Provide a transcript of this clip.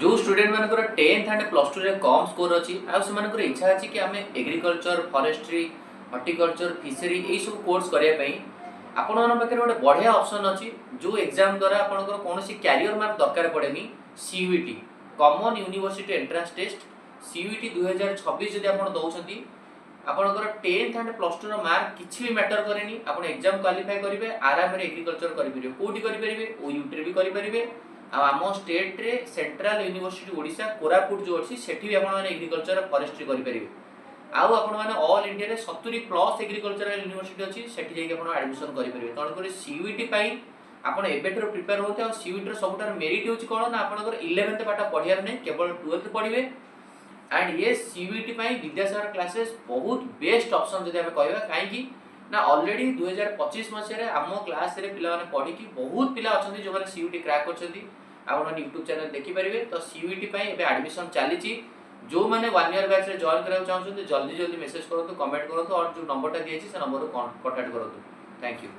जो स्टूडेंट मानकर 10th and plus two रे कम स्कोर अच्छी से मानकर इच्छा अच्छी कि आम एग्रीकल्चर फॉरेस्ट्री हॉर्टिकल्चर फिशरी यही सब कोर्स करने आपण मान पाखे गोटे बढ़िया ऑप्शन अच्छी जो एग्जाम द्वारा आपंकर कौन कैरियर मार्क दरकार पड़ेनी CUET common university entrance test CUET 2026 जब आप दौरान आपंकर 10th and plus two mark किसी भी मैटर करेनी आप एग्जाम क्वालिफाई करेंगे आराम एग्रीकल्चर करेंगे कौटी करेंगे ओयूटी भी करेंगे आम स्टेट रे सेंट्रल यूनिवर्सिटी ओडिशा कोरापुट जो अच्छी सेठी भी आप एग्रीकल्चर फॉरेस्ट्री करेंगे आउ आपण मैंने ऑल इंडिया रे 70+ एग्रीकल्चरल यूनिवर्सिटी अच्छी सेठी जाइए आप एडमिशन करेंगे तेणुकर सीयूईटी आपण एबेठर प्रिपेयर होते और सीयूईटी सबुठार मेरिट होची कोन ना आपनकर 11th पाठ पढ़ियार नहीं केवल 12th पढ़िबे एंड ये सीयूईटी विद्यासागर क्लासेस बहुत बेस्ट ऑप्शन जदि हमें कहबा काहेकि ना ऑलरेडी 2025 मसीह आम क्लास रे पिला माने पढ़ी कि बहुत पिला अछंती जो माने सीयूईटी क्रैक करछंती आपण यूट्यूब चैनल देखि परिबे तो सीयूईटी एबे एडमिशन चलीची जो मैंने 1 ईयर बैच रे जॉइन करा चाहते जल्दी जल्दी मेसेज करो कमेंट करो और जो नंबर दिए से नंबर को कांटेक्ट करो। Thank you.